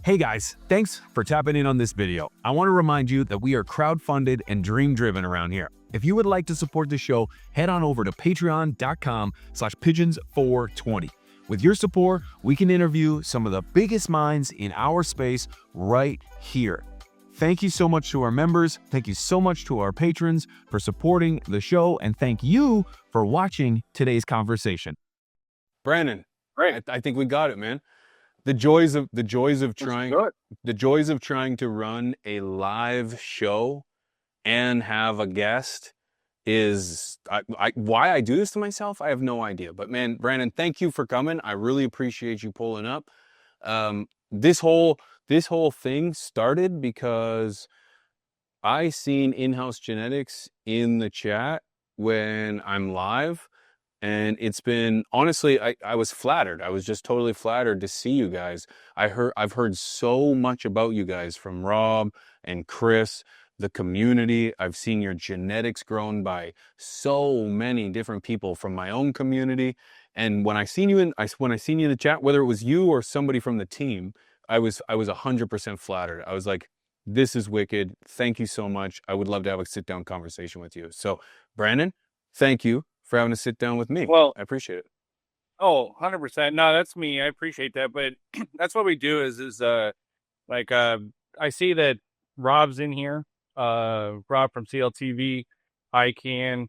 Hey guys, thanks for tapping in on this video. I want to remind you that we are crowdfunded and dream-driven around here. If you would like to support the show, head on over to patreon.com/pigeons420. With your support, we can interview some of the biggest minds in our space right here. Thank you so much to our members. Thank you so much to our patrons for supporting the show. And thank you for watching today's conversation. Branden, Great. I think we got it, man. The joys of trying to run a live show and have a guest is why I do this to myself. I have no idea, but man, Branden, thank you for coming. I really appreciate you pulling up. This whole thing started because I seen in-house genetics in the chat when I'm live. And it's been, honestly, I was flattered. I was just totally flattered to see you guys. I've heard so much about you guys from Rob and Chris, the community. I've seen your genetics grown by so many different people from my own community. And when I seen you in the chat, whether it was you or somebody from the team, I was 100% flattered. I was like, this is wicked. Thank you so much. I would love to have a sit down conversation with you. So Branden, thank you for having to sit down with me. Well, I appreciate it. Oh, 100%. No, that's me. I appreciate that. But that's what we do is I see that Rob's in here, Rob from CLTV, ICANN,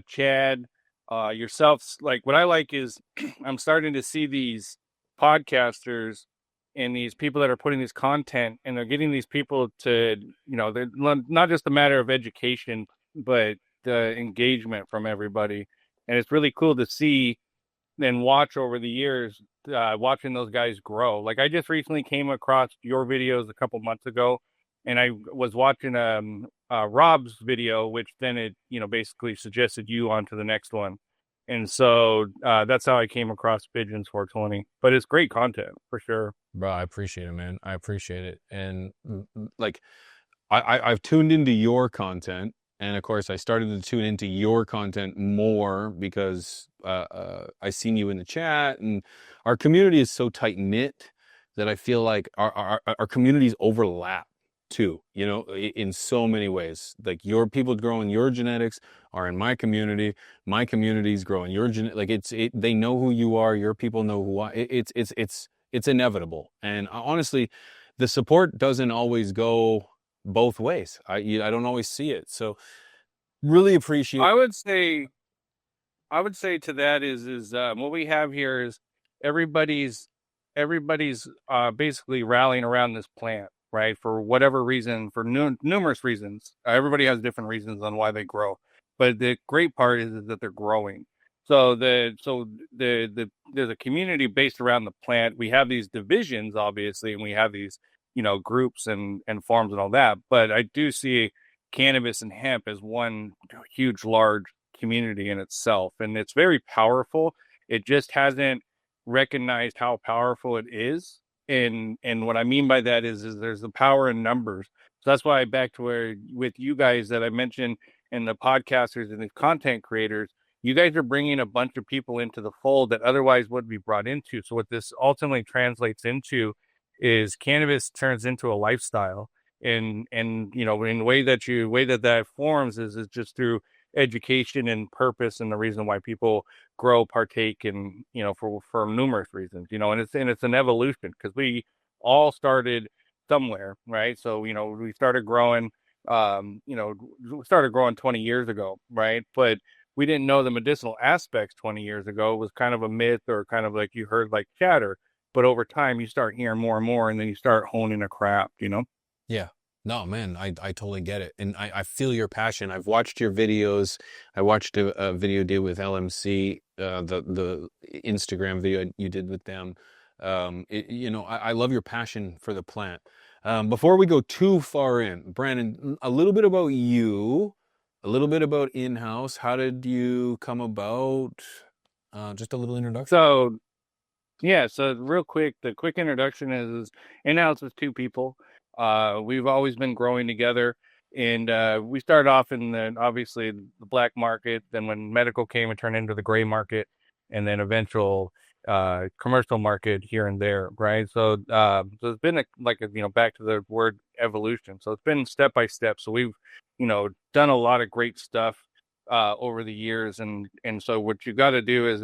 Chad, yourself. Like what I like is I'm starting to see these podcasters and these people that are putting this content, and they're getting these people to, they're not just a matter of education, but the engagement from everybody. And it's really cool to see and watch over the years, watching those guys grow. Like I just recently came across your videos a couple months ago, and I was watching Rob's video, which then it basically suggested you onto the next one. And so that's how I came across Pigeons 420. But it's great content for sure. Bro, I appreciate it, man. I appreciate it. And like I've tuned into your content. And of course, I started to tune into your content more because I seen you in the chat, and our community is so tight knit that I feel like our communities overlap too. In so many ways. Like your people growing your genetics are in my community. My community's growing your Like they know who you are. Your people know who I. It's inevitable. And honestly, the support doesn't always go both ways. I don't always see it. So really appreciate. I would say to that is what we have here is everybody's basically rallying around this plant, right? For whatever reason, for numerous reasons. Everybody has different reasons on why they grow, but the great part is that they're growing. So there's a community based around the plant. We have these divisions, obviously, and we have these groups and farms and all that. But I do see cannabis and hemp as one huge, large community in itself, and it's very powerful. It just hasn't recognized how powerful it is. And what I mean by that is there's the power in numbers. So that's why back to where with you guys that I mentioned and the podcasters and the content creators, you guys are bringing a bunch of people into the fold that otherwise wouldn't be brought into. So what this ultimately translates into is cannabis turns into a lifestyle. And in the way that forms is just through education and purpose, and the reason why people grow, partake, and for numerous reasons, and it's an evolution, because we all started somewhere, right? So we started growing 20 years ago, right? But we didn't know the medicinal aspects 20 years ago. It was kind of a myth, or kind of like you heard like chatter. But over time, you start hearing more and more, and then you start honing a craft, Yeah. No, man, I totally get it. And I feel your passion. I've watched your videos. I watched a video you did with LMC, the Instagram video you did with them. I love your passion for the plant. Before we go too far in, Branden, a little bit about you, a little bit about in-house. How did you come about? Just a little introduction. So real quick, the quick introduction is in-house is two people. We've always been growing together, and we started off in the black market. Then when medical came, it turned into the gray market, and then commercial market here and there, right? So it's been back to the word evolution. So it's been step by step. So we've done a lot of great stuff over the years, and so what you got to do is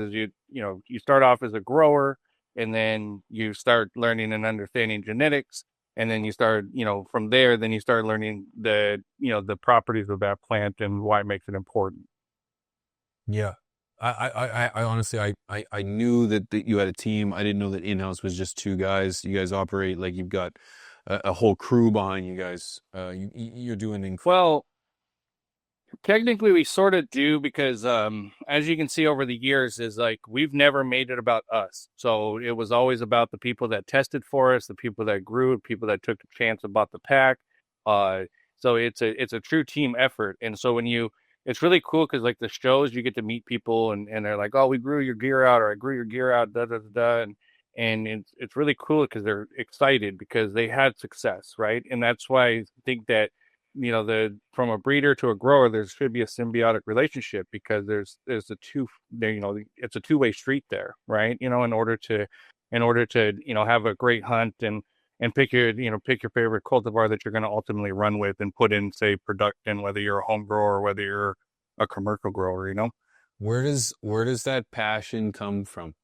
you start off as a grower, and then you start learning and understanding genetics, and then you start from there, then you start learning the properties of that plant and why it makes it important. Yeah. I honestly, I knew that you had a team. I didn't know that in-house was just two guys. You guys operate like you've got a whole crew behind you guys. You're doing Well, technically, we sort of do because, as you can see over the years, is like we've never made it about us. So it was always about the people that tested for us, the people that grew, people that took the chance about the pack. Uh, so it's a true team effort. And so it's really cool because like the shows, you get to meet people and they're like, oh, we grew your gear out, or I grew your gear out, da da da da. And it's really cool because they're excited because they had success, right? And that's why I think that the from a breeder to a grower there should be a symbiotic relationship because there's a two there it's a two-way street there, right? In order to have a great hunt and pick your favorite cultivar that you're going to ultimately run with and put in, say, production, whether you're a home grower or whether you're a commercial grower. where does that passion come from?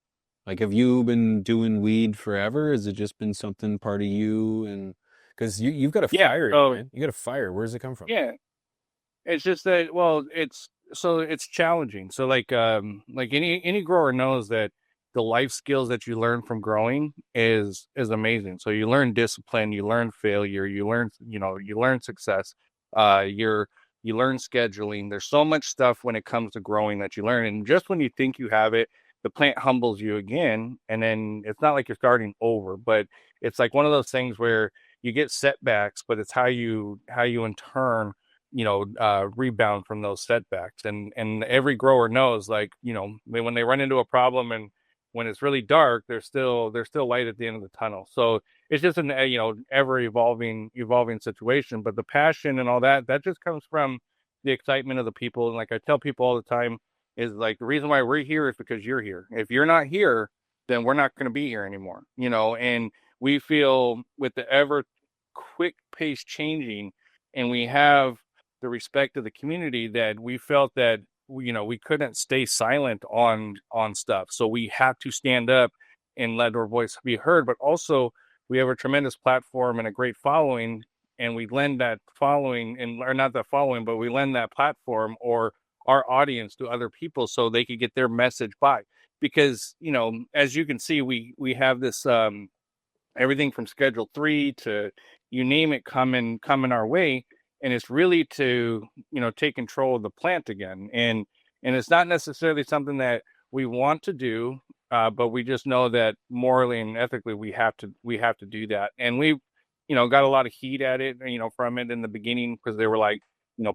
Like, have you been doing weed forever? Has it just been something part of you? And because you've got a Yeah. fire, So man. You got a fire. Where does it come from? yeah, it's just that, well, it's challenging. So like any grower knows that the life skills that you learn from growing is amazing. So you learn discipline, you learn failure, you learn success. You learn scheduling. There's so much stuff when it comes to growing that you learn. And just when you think you have it, the plant humbles you again. And then it's not like you're starting over, but it's like one of those things where you get setbacks, but it's how you in turn rebound from those setbacks. And every grower knows, like, when they run into a problem and when it's really dark, there's still light at the end of the tunnel. So it's just an ever evolving situation. But the passion and all that just comes from the excitement of the people. And like I tell people all the time, is like the reason why we're here is because you're here. If you're not here, then we're not going to be here anymore. And we feel with the ever quick pace changing, and we have the respect of the community, that we felt that we couldn't stay silent on stuff, so we have to stand up and let our voice be heard. But also, we have a tremendous platform and a great following, and we lend that following, and or not that following, but we lend that platform or our audience to other people so they could get their message by. Because as you can see, we have this everything from Schedule 3 to you name it coming our way, and it's really to take control of the plant again. And it's not necessarily something that we want to do, but we just know that morally and ethically we have to do that. And we got a lot of heat at it, from it in the beginning, because they were like,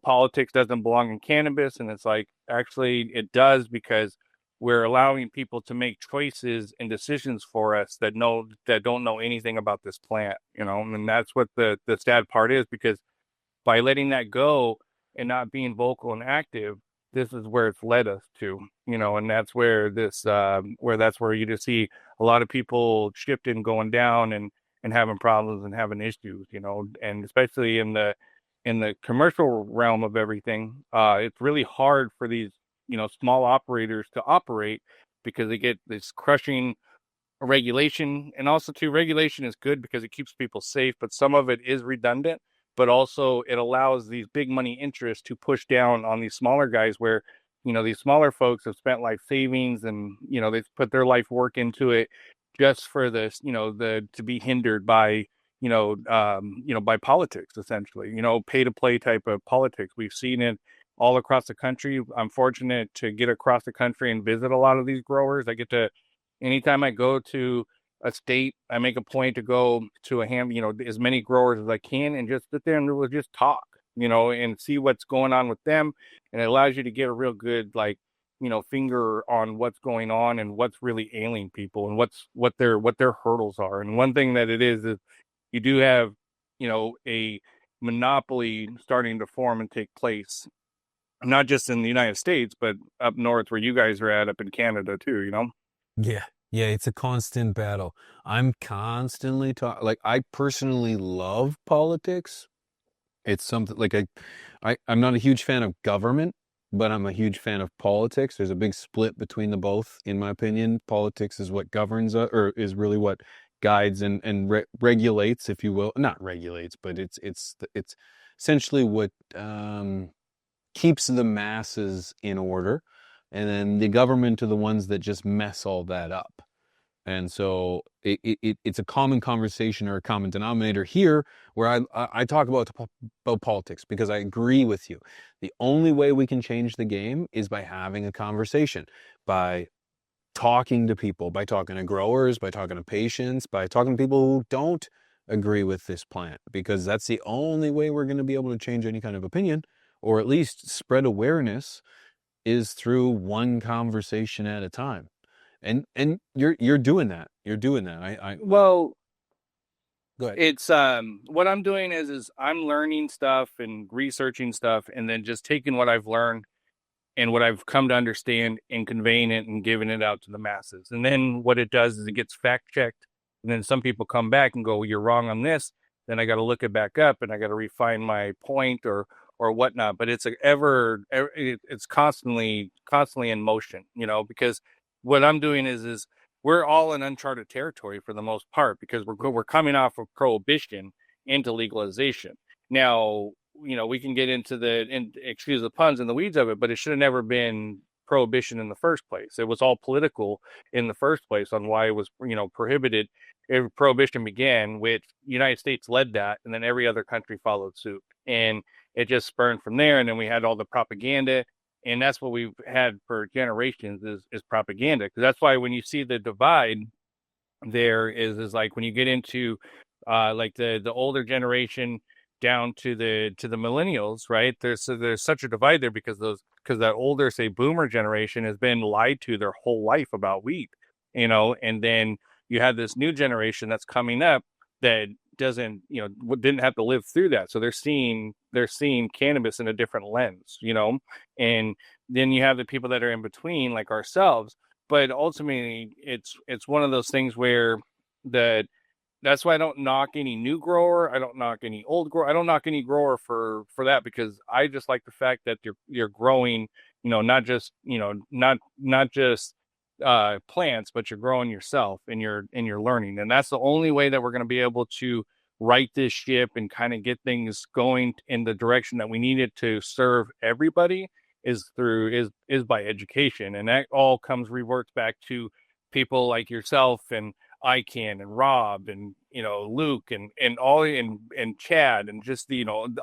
politics doesn't belong in cannabis, and it's like, actually it does, because we're allowing people to make choices and decisions for us that don't know anything about this plant, and that's what the sad part is, because by letting that go and not being vocal and active, this is where it's led us to, and that's where you just see a lot of people shifting, going down, and having problems and having issues, and especially in the commercial realm of everything. It's really hard for these small operators to operate, because they get this crushing regulation. And also, too, regulation is good because it keeps people safe, but some of it is redundant. But also, it allows these big money interests to push down on these smaller guys, where these smaller folks have spent life savings, and they've put their life work into it, just for this, the to be hindered by by politics, essentially, pay to play type of politics. We've seen it all across the country. I'm fortunate to get across the country and visit a lot of these growers. I get to, anytime I go to a state, I make a point to go to as many growers as I can, and just sit there and we'll just talk, and see what's going on with them. And it allows you to get a real good, like, finger on what's going on and what's really ailing people, and what their hurdles are. And one thing that it is you do have, a monopoly starting to form and take place, not just in the United States, but up north where you guys are at, up in Canada too. Yeah. Yeah, it's a constant battle. I'm constantly talking, like, I personally love politics. It's something like I'm not a huge fan of government, but I'm a huge fan of politics. There's a big split between the both, in my opinion. Politics is what governs, or is really what guides and regulates, if you will. Not regulates, but it's essentially what keeps the masses in order, and then the government are the ones that just mess all that up. And so it's a common conversation or a common denominator here where I talk about politics because I agree with you. The only way we can change the game is by having a conversation, by talking to people, by talking to growers, by talking to patients, by talking to people who don't agree with this plant, because that's the only way we're going to be able to change any kind of opinion, or at least spread awareness, is through one conversation at a time. And you're doing that. You're doing that. I Well, Go ahead. it's what I'm doing is I'm learning stuff and researching stuff, and then just taking what I've learned and what I've come to understand and conveying it and giving it out to the masses. And then what it does is it gets fact checked. And then some people come back and go, well, you're wrong on this. Then I got to look it back up and I got to refine my point or whatnot. But it's it's constantly in motion, because what I'm doing is we're all in uncharted territory for the most part, because we're coming off of prohibition into legalization. Now, we can get into excuse the puns, in the weeds of it, but it should have never been prohibition in the first place. It was all political in the first place on why it was, prohibited. Prohibition began, which the United States led that, and then every other country followed suit. And it just spurned from there. And then we had all the propaganda. And that's what we've had for generations is propaganda. Because that's why when you see the divide, there is like when you get into like the older generation down to the millennials, right? There's such a divide there because that older, say, boomer generation has been lied to their whole life about weed, and then you have this new generation that's coming up that doesn't, didn't have to live through that, so they're seeing cannabis in a different lens, and then you have the people that are in between, like ourselves. But ultimately, it's one of those things where the that's why I don't knock any new grower. I don't knock any old grower. I don't knock any grower for that, because I just like the fact that you're growing, not just plants, but you're growing yourself, and you're learning. And that's the only way that we're going to be able to right this ship and kind of get things going in the direction that we need it to serve everybody, is by education. And that all reverts back to people like yourself and ICANN and Rob and Luke and all and Chad, and just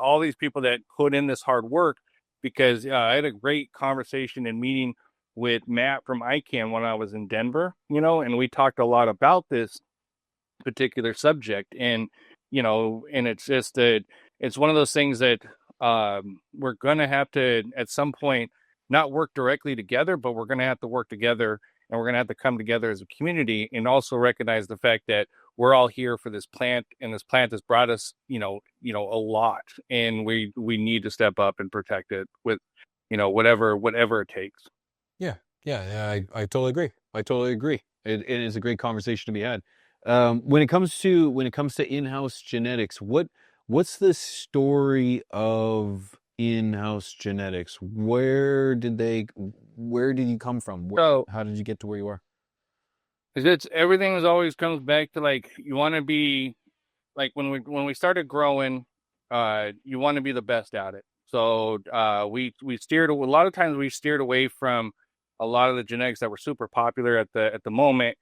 all these people that put in this hard work. Because I had a great conversation and meeting with Matt from ICANN when I was in Denver, and we talked a lot about this particular subject. And it's just that it's one of those things that we're going to have to at some point not work directly together, but we're going to have to work together, and we're going to have to come together as a community, and also recognize the fact that we're all here for this plant, and this plant has brought us, a lot, and we need to step up and protect it with, whatever it takes. Yeah, yeah, I totally agree. I totally agree. It is a great conversation to be had. When it comes to in-house genetics, what's the story of in-house genetics? Where did you come from? So How did you get to where you are? it's everything is always comes back to, like, you want to be, like, when we started growing, you want to be the best at it. So we steered a lot of times we steered away from a lot of the genetics that were super popular at the moment,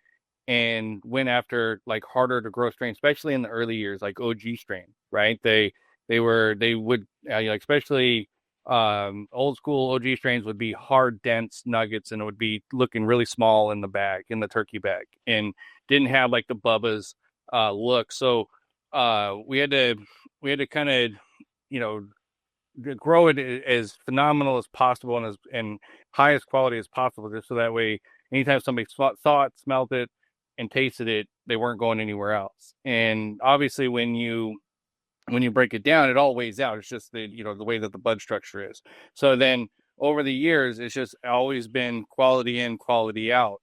and went after, like, harder to grow strains, especially in the early years, like OG strain, right? They would like, especially old school OG strains would be hard, dense nuggets, and it would be looking really small in the bag, in the turkey bag, and didn't have like the Bubba's look. So we had to kind of, you know grow it as phenomenal as possible, and as and highest quality as possible, just so that way anytime somebody saw it, smelled it, and tasted it, they weren't going anywhere else. And obviously, when you break it down, it all weighs out. It's just the way that the bud structure is. So then over the years, it's just always been quality in, quality out.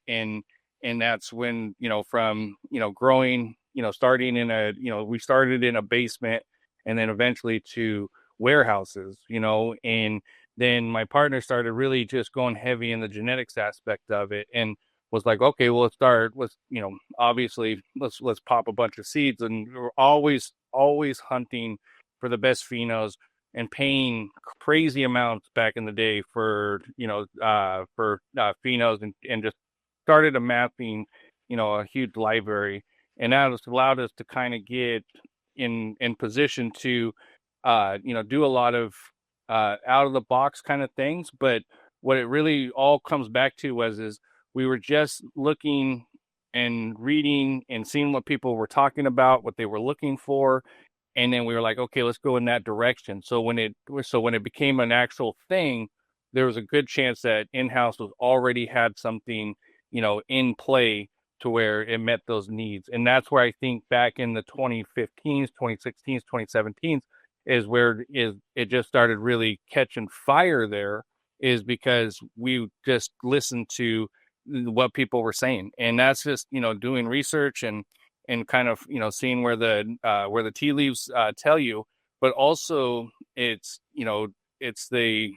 And that's when, from, growing, starting in we started in a basement and then eventually to warehouses, and then my partner started really just going heavy in the genetics aspect of it, and was like, okay, well, let's, obviously let's pop a bunch of seeds. And we're always hunting for the best phenos and paying crazy amounts back in the day for, phenos, and just started amassing, a huge library. And that has allowed us to kind of get in position to, do a lot of out of the box kind of things. But what it really all comes back to is we were just looking and reading and seeing what people were talking about, what they were looking for, and then we were like, okay, let's go in that direction. So when it became an actual thing, there was a good chance that in-house was already had something, in play to where it met those needs. And that's where I think back in the 2015s, 2016s, 2017s is where it just started really catching fire there, is because we just listened to what people were saying. And that's just, doing research and kind of, seeing where the tea leaves tell you. But also it's, it's the,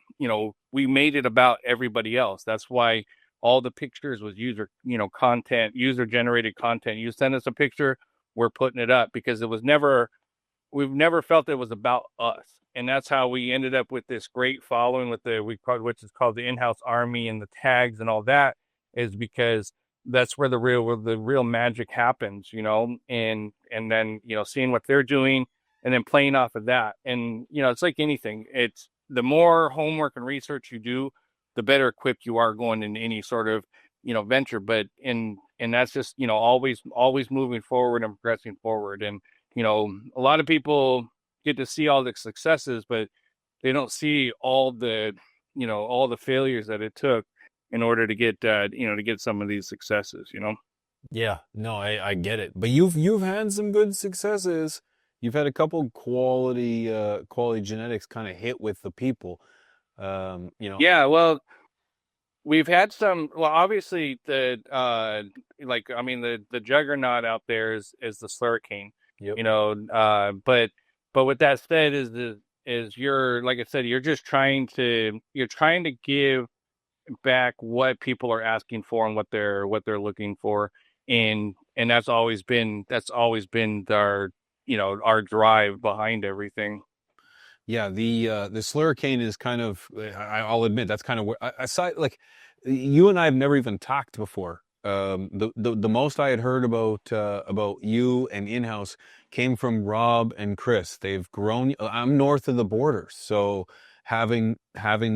we made it about everybody else. That's why all the pictures was user generated content. You send us a picture, we're putting it up, because we've never felt it was about us. And that's how we ended up with this great following with which is called the in-house army, and the tags and all that, is because that's where the real magic happens, and then, seeing what they're doing and then playing off of that. And, it's like anything. It's the more homework and research you do, the better equipped you are going in any sort of, venture. But and that's just, always moving forward and progressing forward. And, a lot of people get to see all the successes, but they don't see all the failures that it took in order to get, to get some of these successes, Yeah, no, I get it. But you've had some good successes. You've had a couple quality genetics kind of hit with the people. You know, Yeah, well, we've had some. Well, obviously I mean, the juggernaut out there is the slurricane, yep. But with that said, is you're, like I said, you're trying to give back what people are asking for and what they're looking for. And that's always been our drive behind everything. Yeah, the slurricane is kind of, I'll admit that's kind of where aside, like, you and I have never even talked before. The most I had heard about you and in-house came from Rob and Chris. They've grown. I'm north of the border, so having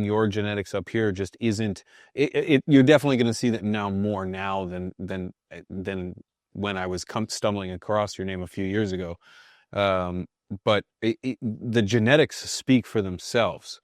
your genetics up here just isn't. You're definitely going to see that now, more now than when I was stumbling across your name a few years ago. But the genetics speak for themselves.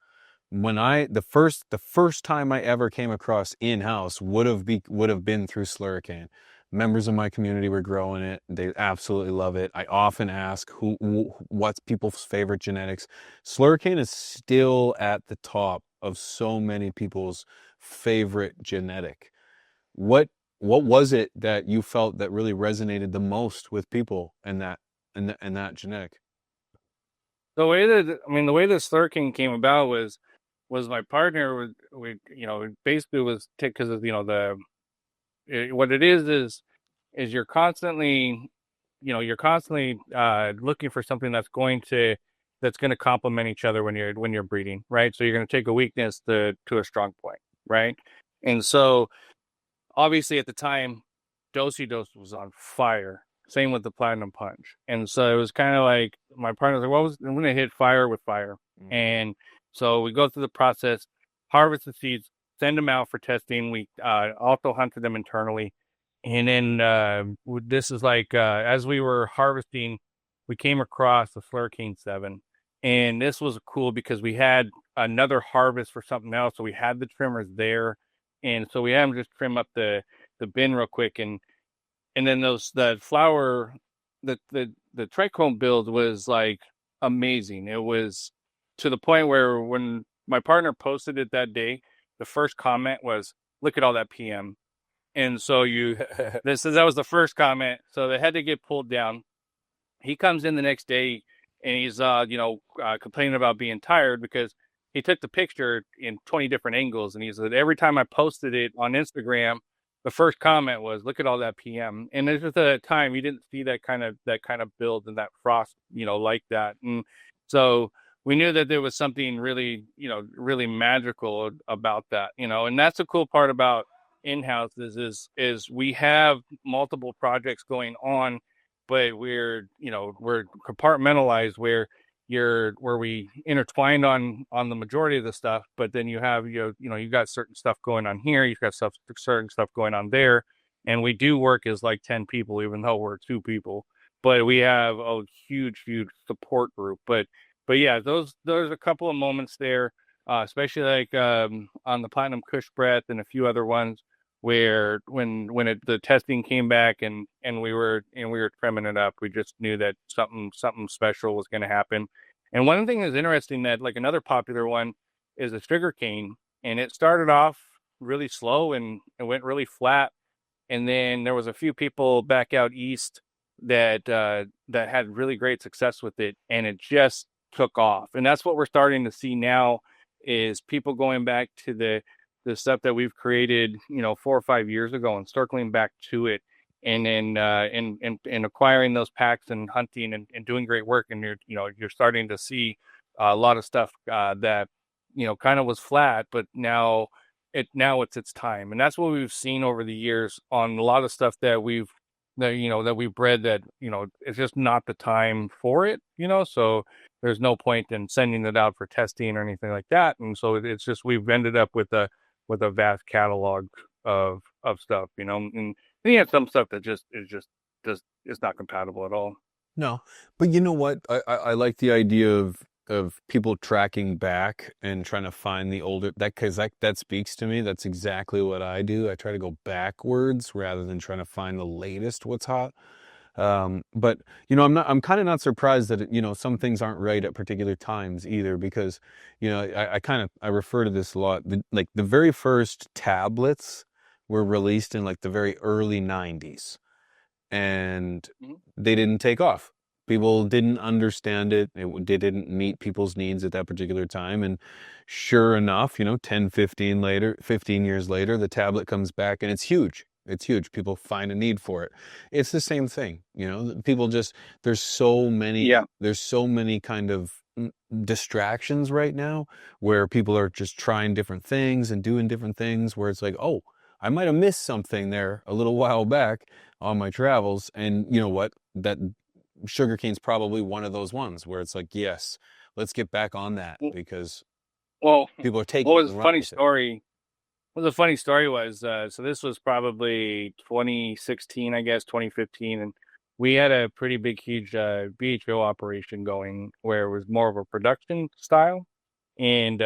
When the first time I ever came across in-house would have been through Slurricane. Members of my community were growing it. They absolutely love it. I often ask what's people's favorite genetics. Slurricane is still at the top of so many people's favorite genetic. What what was it that you felt that really resonated the most with people in that genetic? The way the slurking came about was my partner basically was because of, what it is you're constantly looking for something that's going to complement each other when you're breeding, right? So you're going to take a weakness to a strong point, right? And so obviously at the time, Dosey Dose was on fire. Same with the Platinum Punch. And so it was kind of like my partner was like, I'm going to hit fire with fire. And so we go through the process, harvest the seeds, send them out for testing. We also hunted them internally. And then this is like, as we were harvesting, we came across the Slurricane 7. And this was cool because we had another harvest for something else. So we had the trimmers there. And so we had them just trim up the bin real quick. And then the flower, the trichome build was like amazing. It was to the point where when my partner posted it that day, the first comment was, "Look at all that PM." And so that was the first comment. So they had to get pulled down. He comes in the next day and he's complaining about being tired because he took the picture in 20 different angles, and he said every time I posted it on Instagram, the first comment was, look at all that PM. And it's just at a time you didn't see that kind of build and that frost, like that. And so we knew that there was something really, really magical about that, and that's the cool part about in-house is we have multiple projects going on, but we're compartmentalized where we intertwined on the majority of the stuff, but then you have you got certain stuff going on here, you've got certain stuff going on there, and we do work as like 10 people, even though we're 2 people, but we have a huge support group. But yeah, there's a couple of moments there, especially like on the Platinum Kush Breath and a few other ones where when the testing came back and we were trimming it up, we just knew that something special was going to happen. And one thing that's interesting, that like another popular one is a sugarcane, and it started off really slow and it went really flat, and then there was a few people back out east that had really great success with it, and it just took off. And that's what we're starting to see now, is people going back to the stuff that we've created 4 or 5 years ago and circling back to it, and then and acquiring those packs and hunting and doing great work. And you're starting to see a lot of stuff that kind of was flat, but now it's its time. And that's what we've seen over the years on a lot of stuff that we've bred, that it's just not the time for it, so there's no point in sending it out for testing or anything like that. And so it's just, we've ended up with a vast catalog of stuff, and then you have some stuff that just is not compatible at all. No, but you know what? I like the idea of people tracking back and trying to find the older, because that speaks to me. That's exactly what I do. I try to go backwards rather than trying to find the latest what's hot. But I'm kind of not surprised that some things aren't right at particular times either, because I refer to this a lot. Like the very first tablets were released in like the very early 90s, and they didn't take off. People didn't understand it. They didn't meet people's needs at that particular time. And sure enough, 10, 15 years later, the tablet comes back and it's huge. It's huge. People find a need for it. It's the same thing. People just, Yeah. there's so many kind of distractions right now, where people are just trying different things and doing different things, where it's like, oh, I might have missed something there a little while back on my travels. And you know what? That sugarcane's probably one of those ones where it's like, yes, let's get back on that, because Well, people are taking what was and a running funny with it. story? Well, the funny story was, so this was probably 2016, I guess, 2015, and we had a pretty big, huge BHO operation going, where it was more of a production style. And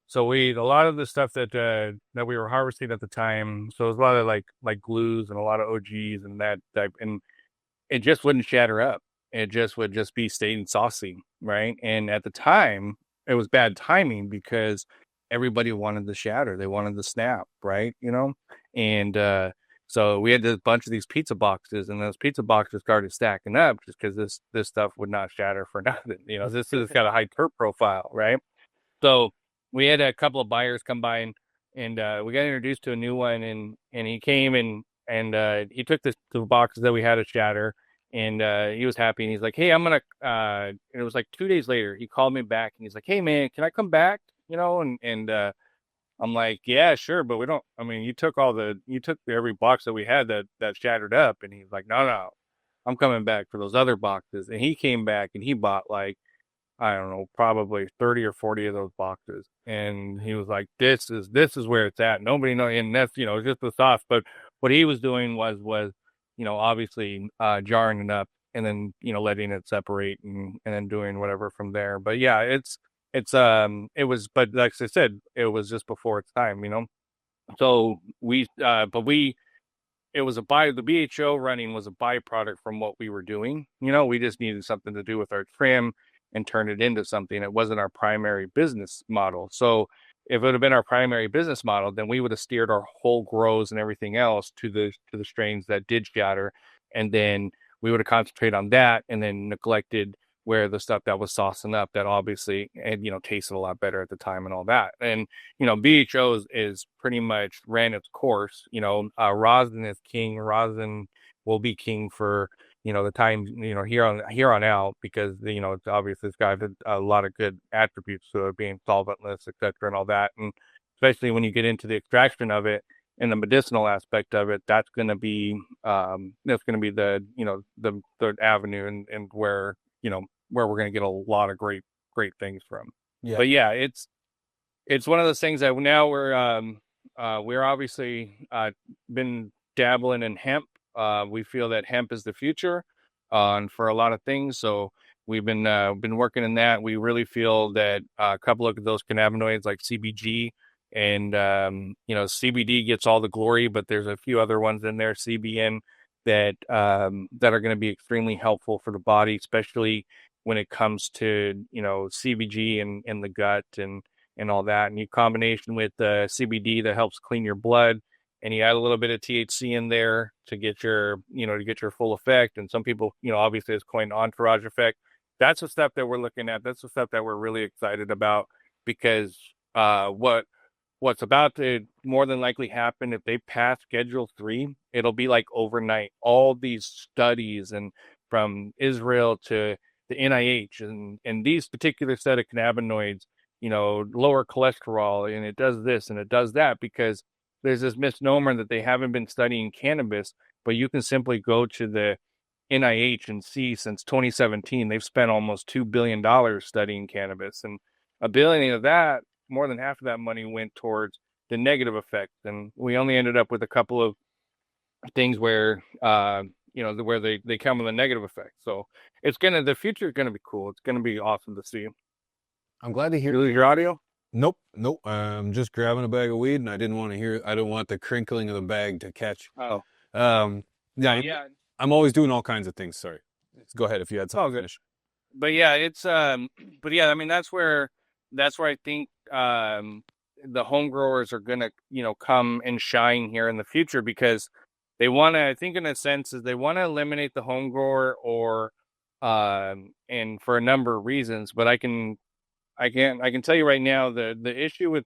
so a lot of the stuff that we were harvesting at the time, so it was a lot of like glues and a lot of OGs and that type, and it just wouldn't shatter up. It just would just be staying saucy, right? And at the time, it was bad timing because everybody wanted the shatter. They wanted the snap, right? And so we had a bunch of these pizza boxes, and those pizza boxes started stacking up just because this stuff would not shatter for nothing. This has got a high terp profile, right? So we had a couple of buyers come by, and we got introduced to a new one, and he came and he took the boxes that we had to shatter, and he was happy, and he's like, hey, I'm gonna and it was like 2 days later, he called me back and he's like, hey man, can I come back? And I'm like, yeah, sure, but we don't, I mean, you took every box that we had that shattered up. And he's like, no, I'm coming back for those other boxes. And he came back and he bought like, I don't know, probably 30 or 40 of those boxes. And he was like, this is where it's at. Nobody knows. And that's, just the sauce. But what he was doing was, obviously jarring it up, and then, letting it separate, and then doing whatever from there. But yeah, it was, but like I said, it was just before its time. So it was the BHO running was a byproduct from what we were doing. We just needed something to do with our trim and turn it into something. It wasn't our primary business model. So if it would have been our primary business model, then we would have steered our whole grows and everything else to the strains that did shatter, and then we would have concentrated on that, and then neglected where the stuff that was saucing up that obviously and tasted a lot better at the time and all that. And BHO is pretty much ran its course. Rosin is king. Rosin will be king for the time here on out, because it's obviously it's got a lot of good attributes to it, being solventless, etc., and all that. And especially when you get into the extraction of it and the medicinal aspect of it, that's going to be the avenue, and where we're going to get a lot of great things from. Yeah. But yeah, it's one of those things that now we're obviously been dabbling in hemp. We feel that hemp is the future for a lot of things. So we've been working in that. We really feel that a couple of those cannabinoids like CBG and CBD gets all the glory, but there's a few other ones in there, CBN, that are going to be extremely helpful for the body, especially when it comes to CBG and the gut and all that. And you combination with CBD that helps clean your blood, and you add a little bit of THC in there to get your full effect. And some people, obviously it's coined entourage effect. That's the stuff that we're looking at. That's the stuff that we're really excited about, because what's about to more than likely happen if they pass Schedule 3, it'll be like overnight. All these studies, and from Israel to the NIH, and these particular set of cannabinoids, lower cholesterol, and it does this and it does that, because there's this misnomer that they haven't been studying cannabis, but you can simply go to the NIH and see since 2017, they've spent almost $2 billion studying cannabis, and $1 billion of that, more than half of that money went towards the negative effects. And we only ended up with a couple of things where, where they come with a negative effect. So the future is going to be cool. It's going to be awesome to see. I'm glad to hear. You lose your audio? Nope. I'm just grabbing a bag of weed, and I don't want the crinkling of the bag to catch. Oh. Yeah. I'm always doing all kinds of things. Sorry. Go ahead if you had something to finish. But yeah, I mean, that's where I think the home growers are gonna come and shine here in the future, because they want to, I think in a sense, is they want to eliminate the home grower, or and for a number of reasons. But I can tell you right now, the issue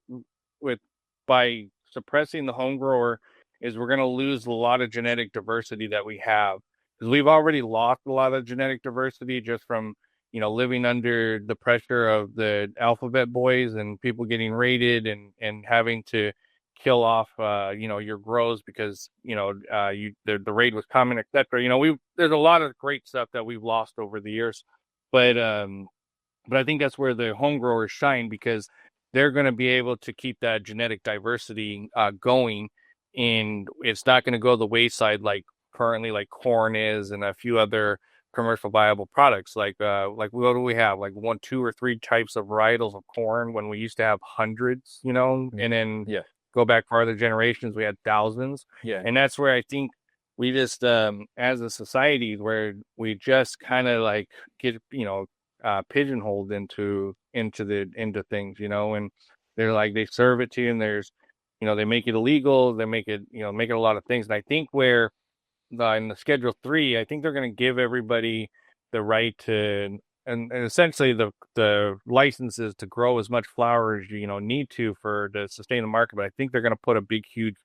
with by suppressing the home grower is we're going to lose a lot of genetic diversity that we have, because we've already lost a lot of genetic diversity just from living under the pressure of the alphabet boys and people getting raided and having to kill off your grows because the raid was coming, etc. There's a lot of great stuff that we've lost over the years, but I think that's where the home growers shine, because they're going to be able to keep that genetic diversity going, and it's not going to go the wayside like currently, like corn is, and a few other commercial viable products. Like what do we have? Like 1, 2, or 3 types of varietals of corn when we used to have hundreds, and then go back farther generations, we had thousands. Yeah. And that's where I think we just, as a society, where we just kind of like get, pigeonholed into things, and they're like, they serve it to you, and there's, they make it illegal, they make it a lot of things. And I think where in the Schedule 3, I think they're going to give everybody the right to, and essentially the licenses to grow as much flower as you need to sustain the market. But I think they're going to put a big, huge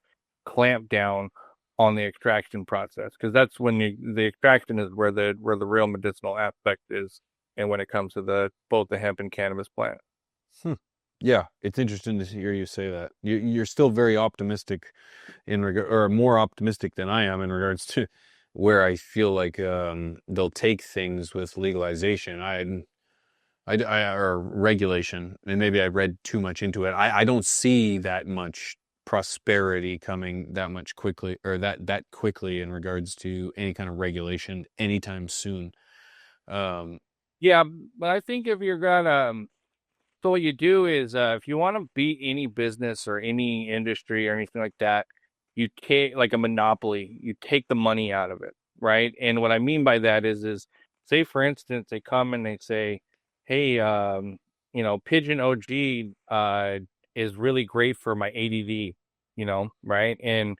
clamp down on the extraction process, because that's when the extraction is where the real medicinal aspect is, and when it comes to both the hemp and cannabis plant. Yeah, it's interesting to hear you say that. You're still very optimistic or more optimistic than I am in regards to where I feel like they'll take things with legalization. Or regulation, and maybe I read too much into it. I don't see that much prosperity coming that much quickly, or that quickly, in regards to any kind of regulation anytime soon. Yeah, but I think if you're gonna, so what you do is, if you want to beat any business or any industry or anything like that, you take, like a monopoly, you take the money out of it, right? And what I mean by that is say, for instance, they come and they say, hey, Pigeon OG is really great for my ADD, right? And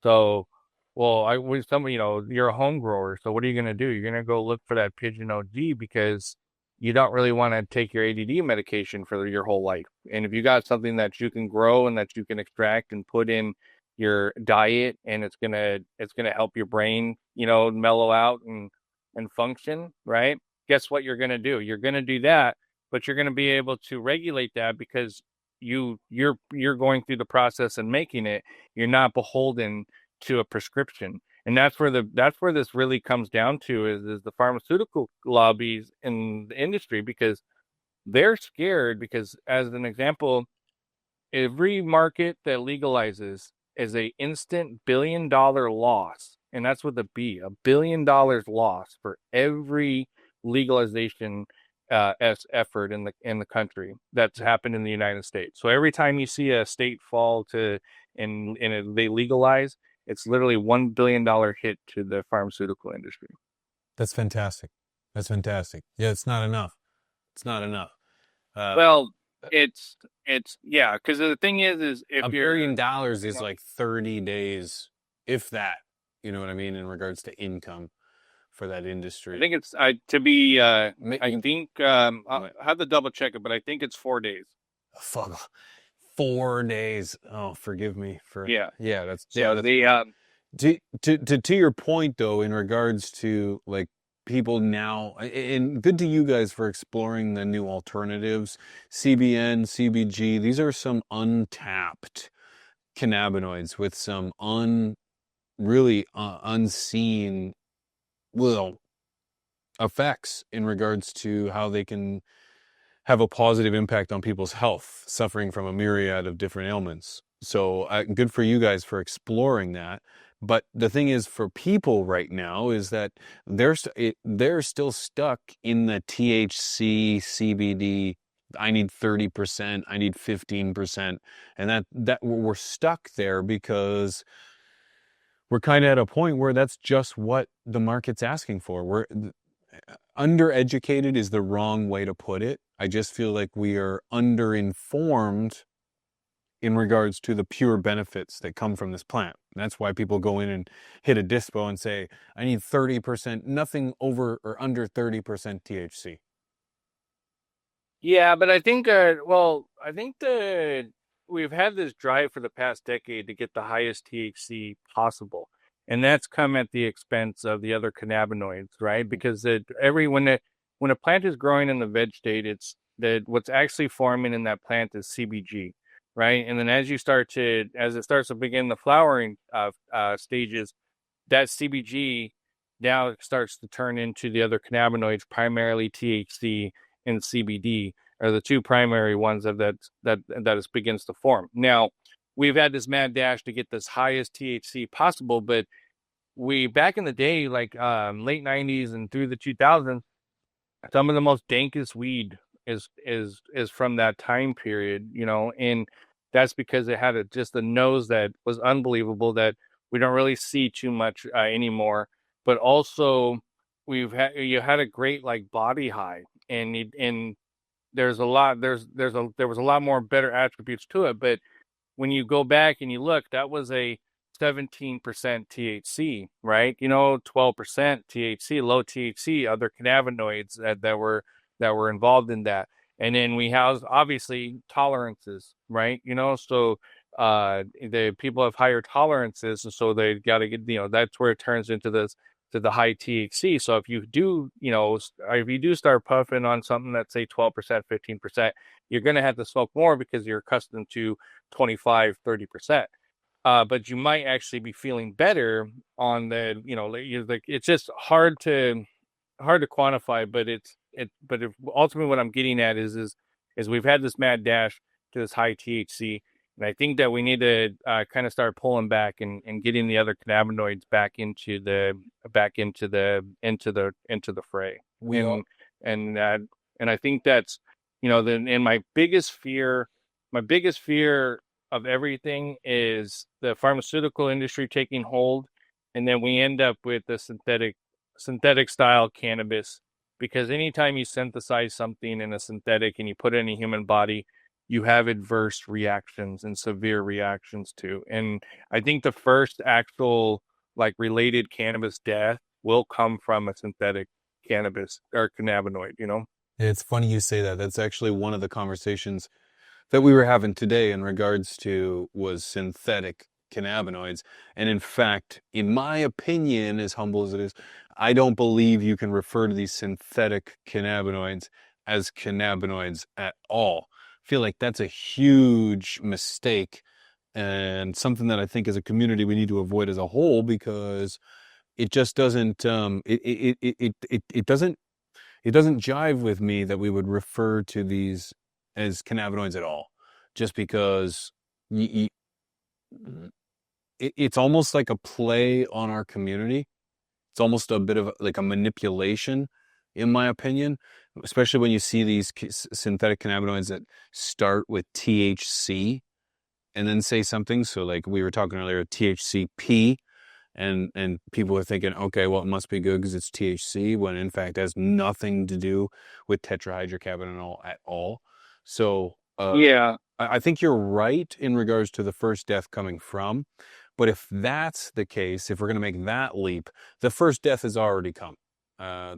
so, well, I was somebody, you're a home grower, so what are you going to do? You're going to go look for that pigeon OG because you don't really want to take your ADD medication for your whole life. And if you got something that you can grow and that you can extract and put in your diet, and it's gonna help your brain, mellow out and function, right? Guess what you're gonna do? You're gonna do that, but you're gonna be able to regulate that because you're going through the process and making it. You're not beholden to a prescription. And that's where this really comes down to is the pharmaceutical lobbies in the industry, because they're scared because, as an example, every market that legalizes is a instant $1 billion loss. And that's with a B, $1 billion loss for every legalization effort in the country that's happened in the United States. So every time you see a state fall to they legalize, it's literally $1 billion hit to the pharmaceutical industry. That's fantastic. That's fantastic. Yeah, it's not enough. It's not enough. Well, it's yeah, because the thing is if $1 you're billion is like 30 days, if that. You know what I mean, in regards to income for that industry. I think it's I think I'll have to double check it, but I think it's 4 days. Fuck, 4 days. Oh, forgive me for yeah. That's So to your point though, in regards to like people now, and good to you guys for exploring the new alternatives, CBN, CBG. These are some untapped cannabinoids with some really unseen, well, effects in regards to how they can have a positive impact on people's health suffering from a myriad of different ailments. So good for you guys for exploring that. But the thing is, for people right now, is that they're still stuck in the THC, CBD. I need 30%. I need 15%, and that we're stuck there because we're kind of at a point where that's just what the market's asking for. We're undereducated is the wrong way to put it. I just feel like we are underinformed in regards to the pure benefits that come from this plant. And that's why people go in and hit a dispo and say, I need 30%, nothing over or under 30% THC. yeah, but I think I think that we've had this drive for the past decade to get the highest THC possible, and that's come at the expense of the other cannabinoids, right? Because when a plant is growing in the veg state, it's that what's actually forming in that plant is CBG, right? And then as it starts to begin the flowering stages, that CBG now starts to turn into the other cannabinoids, primarily THC and CBD are the two primary ones that it begins to form. Now, we've had this mad dash to get this highest THC possible, but we back in the day, like late '90s and through the 2000s, some of the most dankest weed is from that time period, and that's because it had just a nose that was unbelievable that we don't really see too much anymore. But also, you had a great like body high, and there's a lot there was a lot more better attributes to it. But when you go back and you look, that was a 17% THC, right? 12% THC, low THC, other cannabinoids that were involved in that. And then we have obviously tolerances, right? So the people have higher tolerances, and so they got to get, that's where it turns into this to the high THC. So if you do, if you do start puffing on something that's say 12%, 15%, you're going to have to smoke more because you're accustomed to 25, 30%. But you might actually be feeling better on it's just hard to quantify, but ultimately what I'm getting at is we've had this mad dash to this high THC, and I think that we need to kind of start pulling back and getting the other cannabinoids back into the fray. And I think that's and my biggest fear of everything is the pharmaceutical industry taking hold, and then we end up with the synthetic style cannabis, because anytime you synthesize something in a synthetic and you put it in a human body, you have adverse reactions and severe reactions to. And I think the first actual like related cannabis death will come from a synthetic cannabis or cannabinoid, you know? It's funny you say that. That's actually one of the conversations that we were having today in regards to was synthetic cannabinoids. And in fact, in my opinion, as humble as it is, I don't believe you can refer to these synthetic cannabinoids as cannabinoids at all. I feel like that's a huge mistake and something that I think as a community we need to avoid as a whole because it just doesn't it doesn't jive with me that we would refer to these as cannabinoids at all, just because y it's almost like a play on our community. It's almost a bit of like a manipulation, in my opinion, especially when you see these synthetic cannabinoids that start with THC and then say something. So like we were talking earlier, THCP, and people are thinking, okay, well, it must be good because it's THC, when in fact it has nothing to do with tetrahydrocannabinol at all. So Yeah. I think you're right in regards to the first death coming from, but if that's the case, if we're going to make that leap, the first death has already come.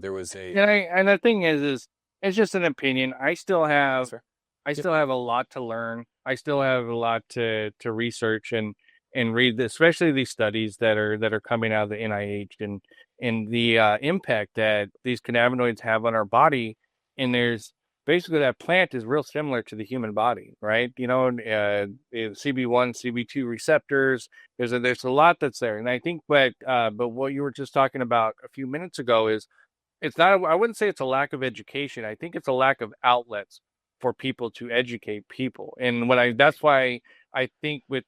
There was a And the thing is it's just an opinion. That's fair. I Yep. still have a lot to learn. I still have a lot to research and read, especially these studies that are coming out of the NIH and the impact that these cannabinoids have on our body. And there's basically that plant is real similar to the human body, right? You know, CB1, CB2 receptors. There's a lot that's there, and I think, but what you were just talking about a few minutes ago is it's not, I wouldn't say it's a lack of education. I think it's a lack of outlets for people to educate people. And that's why I think with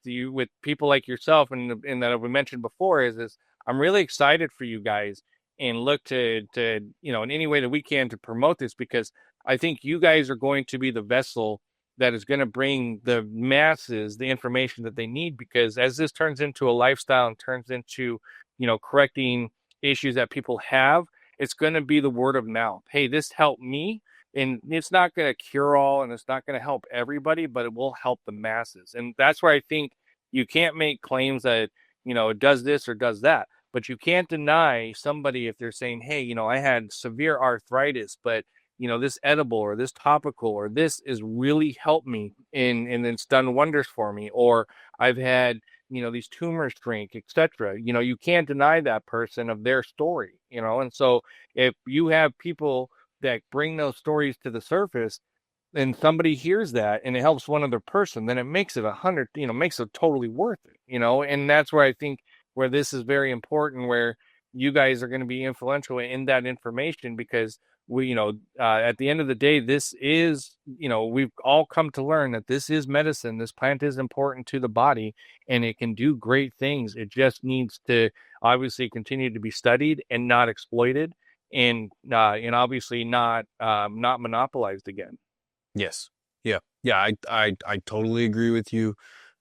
people like yourself and that we mentioned before is I'm really excited for you guys and look to, you know, in any way that we can to promote this, because I think you guys are going to be the vessel that is going to bring the masses the information that they need, because as this turns into a lifestyle and turns into, you know, correcting issues that people have, it's going to be the word of mouth. Hey, this helped me. And it's not going to cure all and it's not going to help everybody, but it will help the masses. And that's where I think you can't make claims that, you know, it does this or does that. But you can't deny somebody if they're saying, hey, you know, I had severe arthritis, but, you know, this edible or this topical or this is really helped me and it's done wonders for me. Or I've had, you know, these tumors shrink, etc. You know, you can't deny that person of their story, you know. And so if you have people that bring those stories to the surface and somebody hears that and it helps one other person, then it makes it 100, you know, makes it totally worth it, you know. And that's where I think where this is very important, where you guys are going to be influential in that information, because we, you know, at the end of the day, this is, you know, we've all come to learn that this is medicine. This plant is important to the body and it can do great things. It just needs to obviously continue to be studied and not exploited, and obviously not monopolized again. Yes. Yeah. Yeah. I totally agree with you.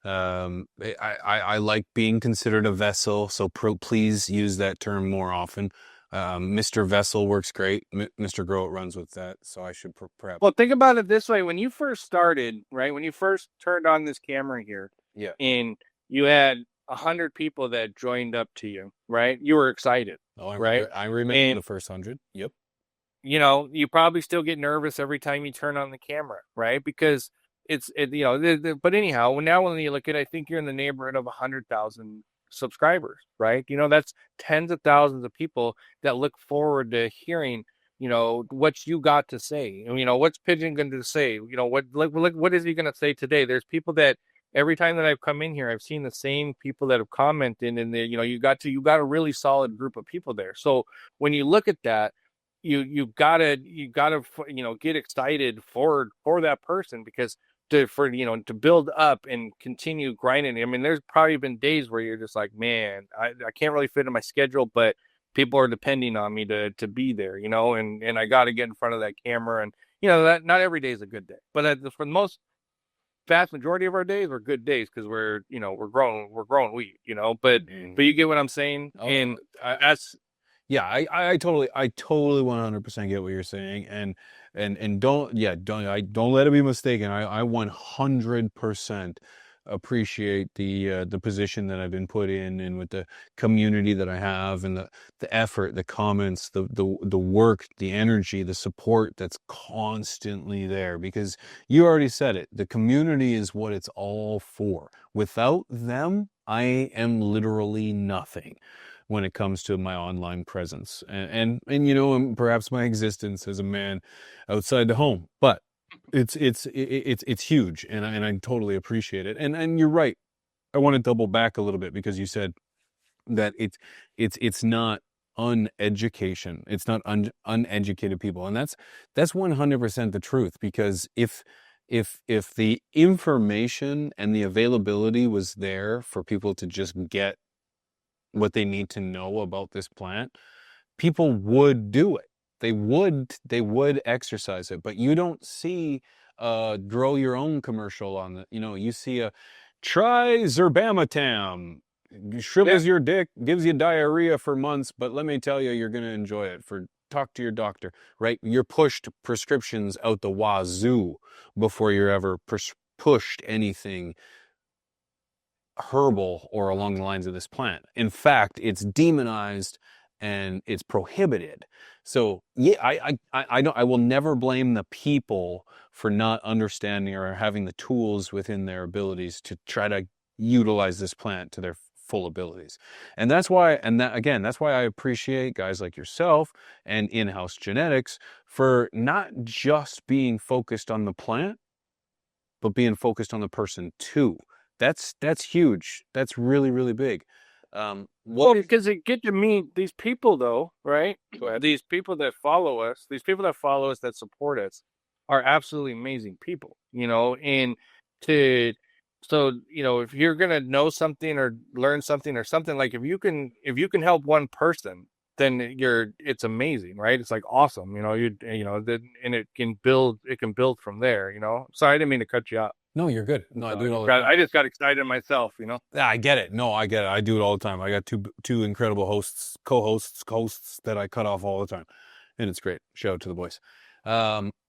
I like being considered a vessel, so please use that term more often. Mr. Vessel works great. Mr. Grow runs with that, so I should perhaps. Well, think about it this way: when you first started, right? When you first turned on this camera here, Yeah. and you had 100 people that joined up to you, right? You were excited, Oh, right? I remember And the first 100. Yep. you know, you probably still get nervous every time you turn on the camera, right? Because you know, but anyhow, now when you look at it, I think you're in the neighborhood of 100,000 subscribers, right? You know, that's tens of thousands of people that look forward to hearing, you know, what you got to say. You know, what's Pigeon going to say? You know, what is he going to say today? There's people that every time that I've come in here, I've seen the same people that have commented, and you know, you got a really solid group of people there. So when you look at that, you gotta you know, get excited for that person, because you know, to build up and continue grinding. I mean, there's probably been days where you're just like, man, I can't really fit in my schedule, but people are depending on me to be there, you know, and I got to get in front of that camera. And you know, that not every day is a good day, but for the most vast majority of our days are good days, because we're, you know, we're growing wheat, you know. But you get what I'm saying. Oh, And that's yeah, I totally 100% get what you're saying. And And don't let it be mistaken. I 100% appreciate the position that I've been put in, and with the community that I have, and the effort, the comments, the work, the energy, the support that's constantly there, because you already said it. The community is what it's all for. Without them, I am literally nothing when it comes to my online presence, and and perhaps my existence as a man outside the home. But it's huge, and I totally appreciate it. And you're right. I want to double back a little bit, because you said that it's not uneducation. It's not uneducated people, and that's 100% the truth. Because if the information and the availability was there for people to just get what they need to know about this plant, people would do it. They would exercise it. But you don't see grow your own commercial on the, you see a try Zerbamatam, shrivels your dick, gives you diarrhea for months, but let me tell you, you're going to enjoy it. For talk to your doctor, right? You're pushed prescriptions out the wazoo before you're ever pushed anything herbal or along the lines of this plant. In fact, it's demonized and it's prohibited. So yeah, I don't, I will never blame the people for not understanding or having the tools within their abilities to try to utilize this plant to their full abilities. And that's why, and that again, that's why I appreciate guys like yourself and in-house genetics for not just being focused on the plant, but being focused on the person too. That's huge. That's really, really big. Well, because they get to meet these people, though, right? These people that follow us, that support us, are absolutely amazing people, and to, so, if you're gonna know something or learn something or something, like if you can help one person, then it's amazing, right? It's like awesome, and it can build from there, Sorry, I didn't mean to cut you out. No, you're good. No, I do it all the I time. just got excited myself, Yeah, I get it. No, I get it. I do it all the time. I got two incredible hosts that I cut off all the time, and it's great. Shout out to the boys.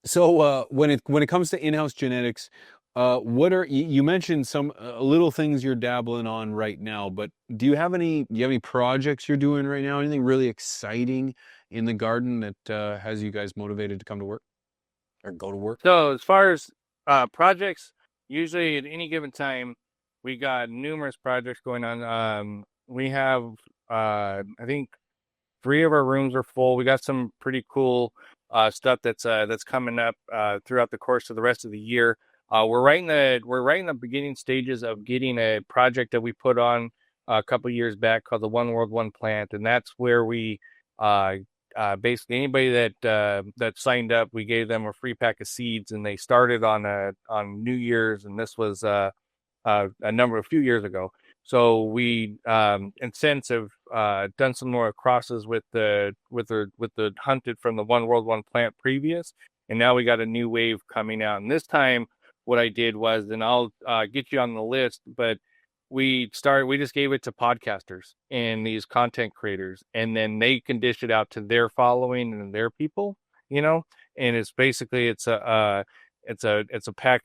So when it comes to in-house genetics, what are you mentioned some little things you're dabbling on right now, but do you have any projects you're doing right now? Anything really exciting in the garden that has you guys motivated to come to work or go to work? So as far as projects, usually at any given time, we got numerous projects going on. We have I think 3 of our rooms are full. We got some pretty cool stuff that's coming up throughout the course of the rest of the year. We're right in the beginning stages of getting a project that we put on a couple years back called the One World One Plant, and that's where we uh, basically anybody that signed up, we gave them a free pack of seeds, and they started on New Year's, and this was a few years ago. So we and since have done some more crosses with the hunted from the One World One Plant previous, and now we got a new wave coming out. And this time, what I did was, and I'll get you on the list, but we just gave it to podcasters and these content creators, and then they can dish it out to their following and their people, and it's basically it's a pack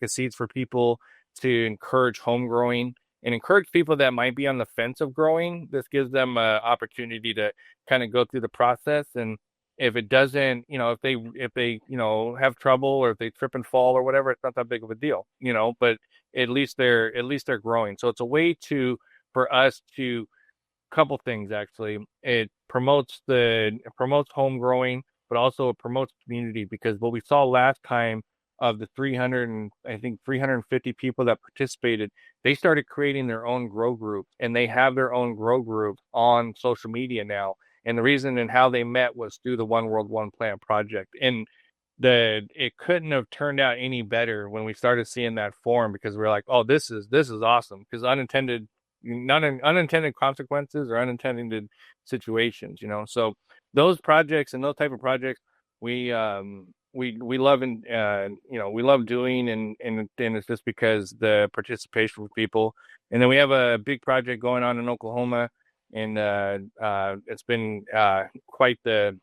of seeds for people to encourage home growing and encourage people that might be on the fence of growing. This gives them an opportunity to kind of go through the process, and if it doesn't, if they have trouble, or if they trip and fall or whatever, it's not that big of a deal, but at least they're growing. So it's a way for us to, couple things actually. It promotes home growing, but also it promotes community, because what we saw last time, of the 300 and I think 350 people that participated, they started creating their own grow group, and they have their own grow group on social media now. And the reason and how they met was through the One World One Plant project. And it couldn't have turned out any better when we started seeing that form, because we're like, oh, this is awesome, because unintended consequences or unintended situations, so those projects and those type of projects, we love, and we love doing, and it's just because the participation with people. And then we have a big project going on in Oklahoma, and it's been quite the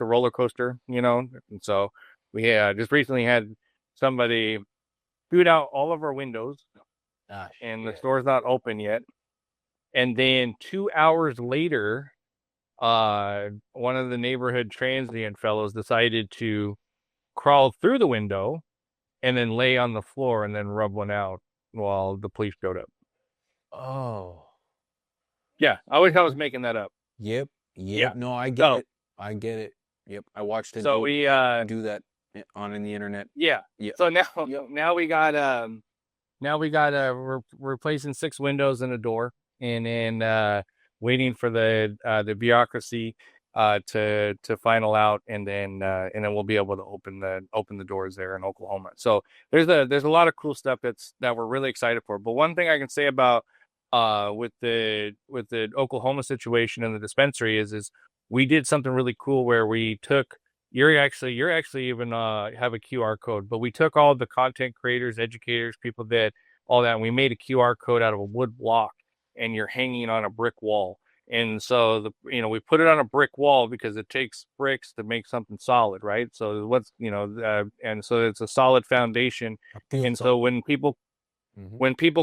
roller coaster, and so We just recently had somebody boot out all of our windows, and the store's not open yet. And then 2 hours later, one of the neighborhood transient fellows decided to crawl through the window and then lay on the floor and then rub one out while the police showed up. Oh. Yeah, I wish I was making that up. Yep. Yeah. No, I get it. I get it. Yep. I watched it. So we do that on the internet. Yeah. Yeah. So now we got we're replacing 6 windows and a door, and then waiting for the bureaucracy to final out, and then we'll be able to open the doors there in Oklahoma. So there's a lot of cool stuff that we're really excited for. But one thing I can say about with the Oklahoma situation and the dispensary is we did something really cool where we took you're actually even have a QR code, but we took all the content creators, educators, people that all that, and we made a QR code out of a wood block, and you're hanging on a brick wall. And so we put it on a brick wall because it takes bricks to make something solid, right? So and so it's a solid foundation. And so when people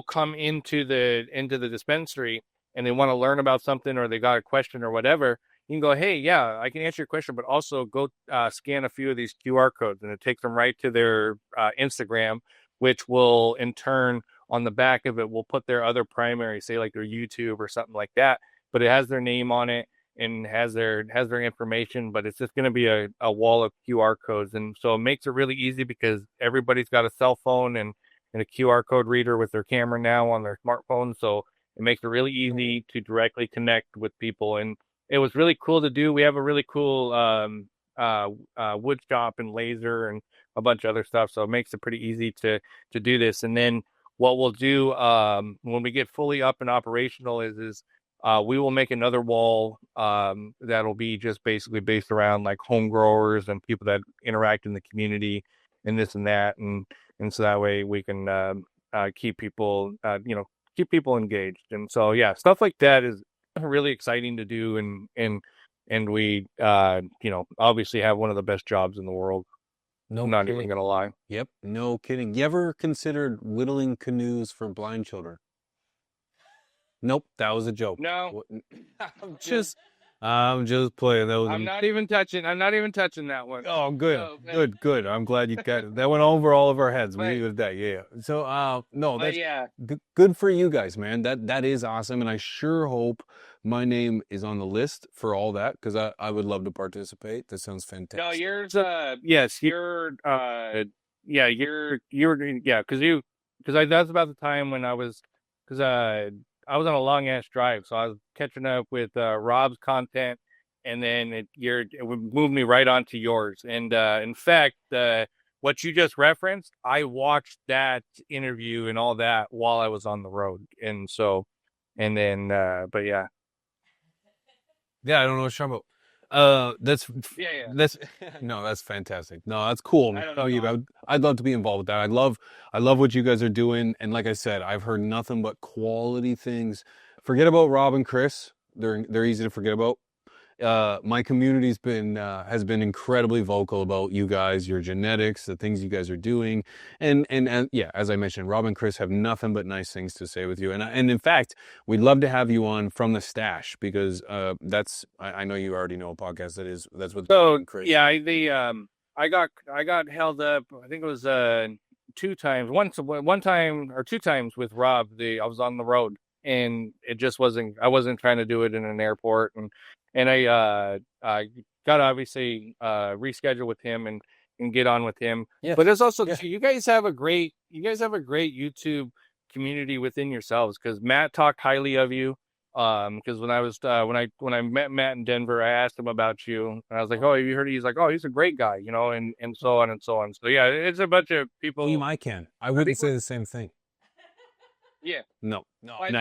come into the dispensary and they want to learn about something, or they got a question or whatever, you can go, hey, yeah, I can answer your question, but also go scan a few of these QR codes, and it takes them right to their Instagram, which will in turn on the back of it will put their other primary, say like their YouTube or something like that, but it has their name on it and has their information, but it's just going to be a wall of QR codes. And so it makes it really easy because everybody's got a cell phone and a QR code reader with their camera now on their smartphone. So it makes it really easy to directly connect with people. And it was really cool to do. We have a really cool wood shop and laser and a bunch of other stuff. So it makes it pretty easy to do this. And then what we'll do when we get fully up and operational is we will make another wall that'll be just basically based around like home growers and people that interact in the community and this and that. And so that way we can keep people, keep people engaged. And so, yeah, stuff like that is really exciting to do. And we, obviously have one of the best jobs in the world. No I'm not kidding. even going to lie. Yep. No kidding. You ever considered whittling canoes for blind children? Nope. That was a joke. No. I'm just playing. I'm not even touching that one. Oh, good. Good. I'm glad you got it. That went over all of our heads. We leave it at that. Yeah. So, no, that's good for you guys, man. That is awesome. And I sure hope my name is on the list for all that, because I would love to participate. That sounds fantastic. No, yours, yes, because that's about the time when because I was on a long ass drive, so I was catching up with Rob's content, and then it moved me right onto yours. And in fact, what you just referenced, I watched that interview and all that while I was on the road, and so, and then, but yeah. Yeah, I don't know what you're talking about. That's no, that's fantastic. No, that's cool. I'd love to be involved with that. I love what you guys are doing, and like I said, I've heard nothing but quality things. Forget about Rob and Chris; they're easy to forget about. My community's has been incredibly vocal about you guys, your genetics, the things you guys are doing, and yeah, as I mentioned, Rob and Chris have nothing but nice things to say with you, and in fact, we'd love to have you on from the stash, because I know you already know a podcast that's what. So yeah, I got held up. I think it was 2 times, one time or 2 times with Rob. I was on the road, and it just wasn't. I wasn't trying to do it in an airport, and I got obviously reschedule with him and get on with him. Yes. But it's also you guys have a great YouTube community within yourselves, because Matt talked highly of you. Because when I met Matt in Denver, I asked him about you, and I was like, "Oh, have you heard?" He's like, "Oh, he's a great guy," and so on and so on. So yeah, it's a bunch of people. I wouldn't say the same thing. Yeah. No. Man.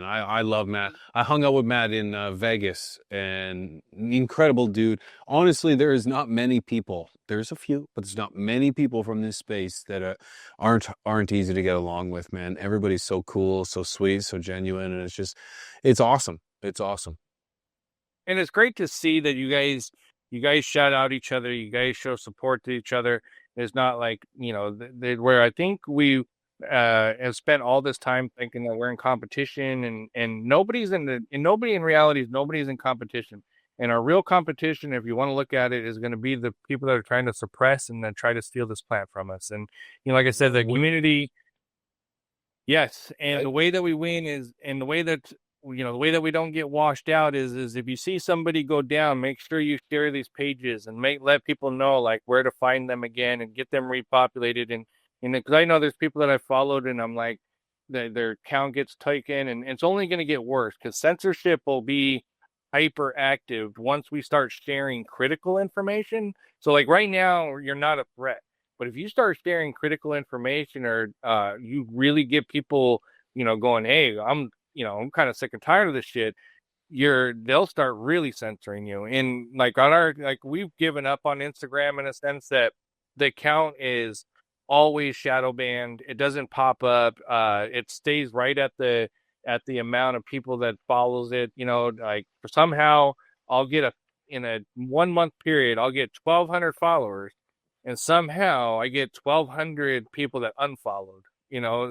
I love Matt. I hung out with Matt in Vegas, and incredible dude. Honestly, there is not many people. There's a few, but there's not many people from this space that aren't easy to get along with, man. Everybody's so cool, so sweet, so genuine, and it's awesome. It's awesome. And it's great to see that you you guys shout out each other, you guys show support to each other. It's not like, where I think we have spent all this time thinking that we're in competition, and nobody in reality is nobody's in competition. And our real competition, if you want to look at it, is going to be the people that are trying to suppress and then try to steal this plant from us. And like I said, the community. Yes, and the way that we win is, and the way that the way that we don't get washed out is if you see somebody go down, make sure you share these pages and let people know like where to find them again and get them repopulated. And because I know there's people that I followed and I'm like their account gets taken, and it's only going to get worse because censorship will be hyperactive once we start sharing critical information. So like right now, you're not a threat. But if you start sharing critical information, or you really get people, going, hey, I'm kind of sick and tired of this shit, they'll start really censoring you. And like we've given up on Instagram in a sense that the account is always shadow banned. It doesn't pop up. It stays right at the amount of people that follows it. Like somehow I'll get in a 1 month period, I'll get 1,200 followers, and somehow I get 1,200 people that unfollowed,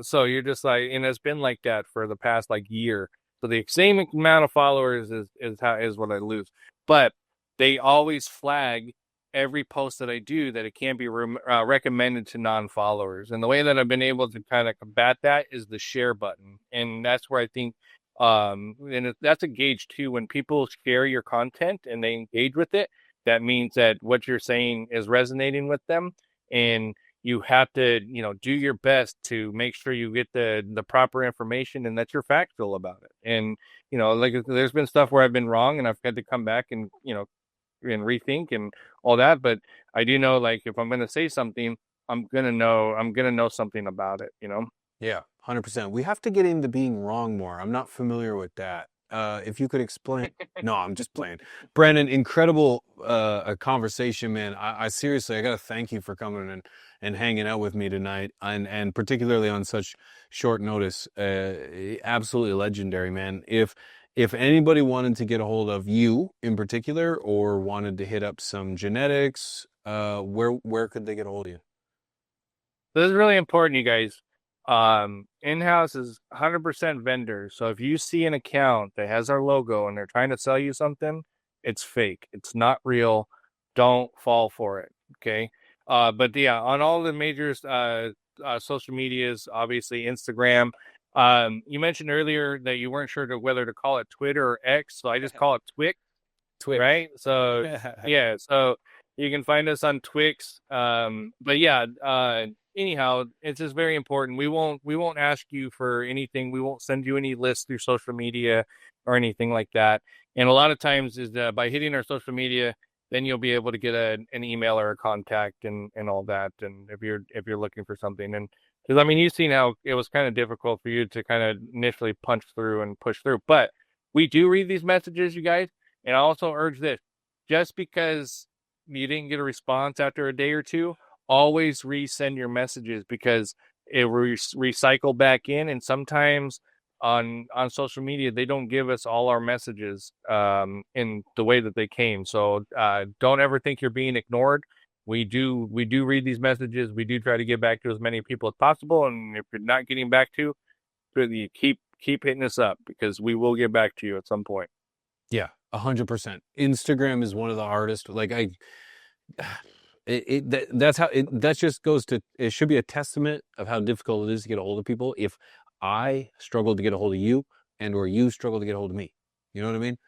so you're just like, and it's been like that for the past like year. So the same amount of followers is what I lose, but they always flag every post that I do that it can't be recommended to non-followers. And the way that I've been able to kind of combat that is the share button. And that's where I think, that's a gauge too. When people share your content and they engage with it, that means that what you're saying is resonating with them, and you have to, do your best to make sure you get the proper information and that you're factual about it. And, like there's been stuff where I've been wrong and I've had to come back and, and rethink and all that. But I do know, like, if I'm going to say something, I'm going to know something about it, Yeah, 100%. We have to get into being wrong more. I'm not familiar with that. If you could explain. No, I'm just playing. Branden, incredible a conversation, man. I seriously, I got to thank you for coming and hanging out with me tonight, and particularly on such short notice. Absolutely legendary, man. If anybody wanted to get a hold of you in particular, or wanted to hit up some genetics, where could they get a hold of you? This is really important, you guys. In-house is 100% vendor. So if you see an account that has our logo and they're trying to sell you something, it's fake. It's not real. Don't fall for it. Okay. But yeah, on all the major social medias, obviously Instagram. You mentioned earlier that you weren't sure whether to call it Twitter or X, so I just call it Twix. Twix. Right? So yeah, so you can find us on Twix. But yeah, anyhow, it's just very important. We won't ask you for anything. We won't send you any lists through social media or anything like that. And a lot of times is by hitting our social media, then you'll be able to get an email or a contact and all that. And if you're looking for something, and because I mean, you've seen how it was kind of difficult for you to kind of initially punch through and push through, but we do read these messages, you guys. And I also urge this: just because you didn't get a response after a day or two, always resend your messages, because it will recycle back in. And sometimes on social media, they don't give us all our messages in the way that they came. So don't ever think you're being ignored. We do read these messages. We do try to get back to as many people as possible. And if you're not getting back to, you keep hitting us up, because we will get back to you at some point. Yeah, 100%. Instagram is one of the hardest. Like that just goes to, it should be a testament of how difficult it is to get a hold of people. If I struggle to get a hold of you, and or you struggle to get a hold of me, you know what I mean?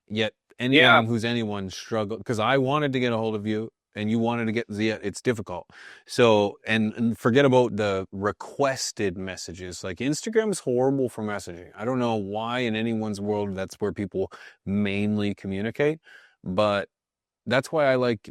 Yet anyone who's anyone struggle, because I wanted to get a hold of you and you wanted to get Zia, it's difficult. So, and forget about the requested messages. Like Instagram is horrible for messaging. I don't know why in anyone's world that's where people mainly communicate, but that's why I like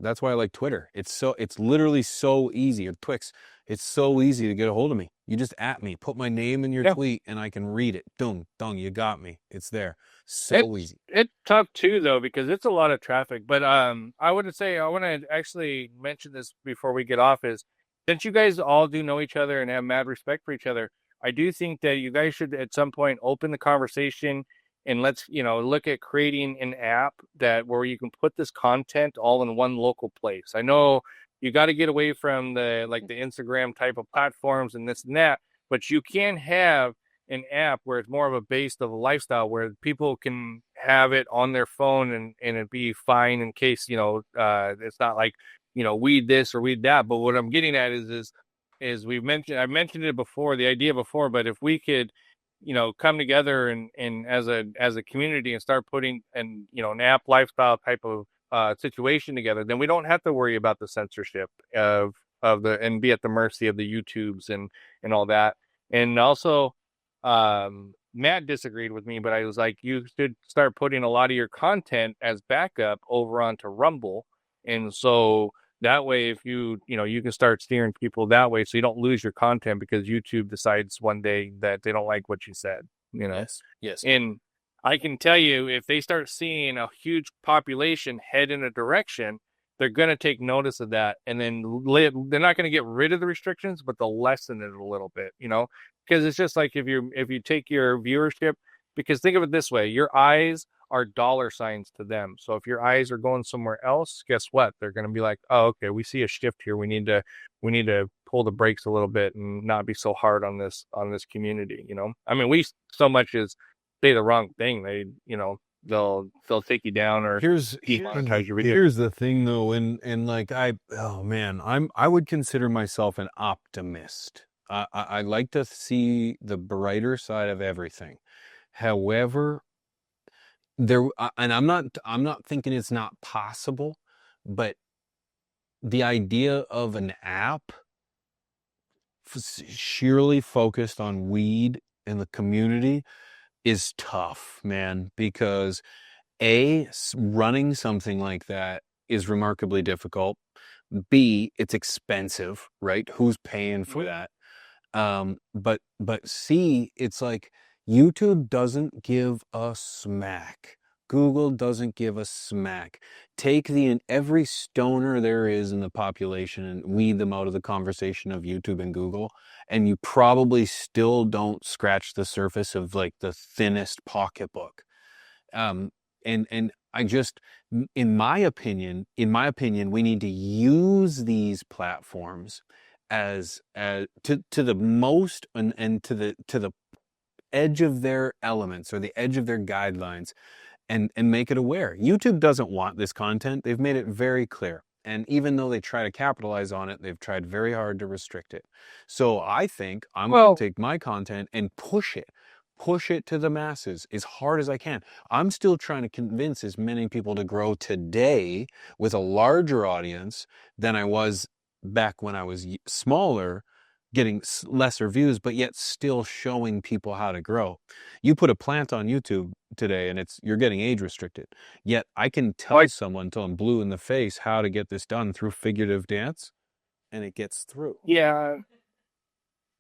Twitter. It's literally so easy. Or Twix. It's so easy to get a hold of me. You just at me, put my name in your tweet, and I can read it. Dung, you got me. It's there. So easy. It's tough too, though, because it's a lot of traffic. But I want to actually mention this before we get off, is since you guys all do know each other and have mad respect for each other, I do think that you guys should at some point open the conversation and let's, look at creating an app that where you can put this content all in one local place. I know you got to get away from the Instagram type of platforms and this and that, but you can have an app where it's more of a base of a lifestyle where people can have it on their phone and it be fine in case, it's not like, weed this or weed that. But what I'm getting at is I mentioned it before, the idea before, but if we could, come together and as a community and start putting an app lifestyle type of situation together, then we don't have to worry about the censorship and be at the mercy of the YouTubes and all that. And also, Matt disagreed with me, but I was like, you should start putting a lot of your content as backup over onto Rumble. And so that way, if you can start steering people that way so you don't lose your content because YouTube decides one day that they don't like what you said, Yes. Yes. And I can tell you, if they start seeing a huge population head in a direction, they're going to take notice of that. And then they're not going to get rid of the restrictions, but they'll lessen it a little bit, because it's just like if you take your viewership, because think of it this way, your eyes are dollar signs to them. So if your eyes are going somewhere else, guess what? They're going to be like, oh, okay, we see a shift here. We need to pull the brakes a little bit and not be so hard on this community. I mean, we so much as say the wrong thing, they, they'll take you down or demonetize your video. Here's the thing though, and like I would consider myself an optimist. I like to see the brighter side of everything. However, and I'm not thinking it's not possible, but the idea of an app sheerly focused on weed in the community is tough, man, because running something like that is remarkably difficult. B, it's expensive, right? Who's paying for that? But C, it's like YouTube doesn't give a smack. Google doesn't give a smack. Take every stoner there is in the population and weed them out of the conversation of YouTube and Google, and you probably still don't scratch the surface of like the thinnest pocketbook. And I just, in my opinion, we need to use these platforms as to the most and to the edge of their elements or the edge of their guidelines, and make it aware. YouTube doesn't want this content. They've made it very clear. And even though they try to capitalize on it, they've tried very hard to restrict it. So I think I'm going to take my content and push it to the masses as hard as I can. I'm still trying to convince as many people to grow today with a larger audience than I was back when I was smaller, getting lesser views, but yet still showing people how to grow. You put a plant on YouTube today and you're getting age restricted. Yet I can tell someone till I'm blue in the face how to get this done through figurative dance, and it gets through. Yeah.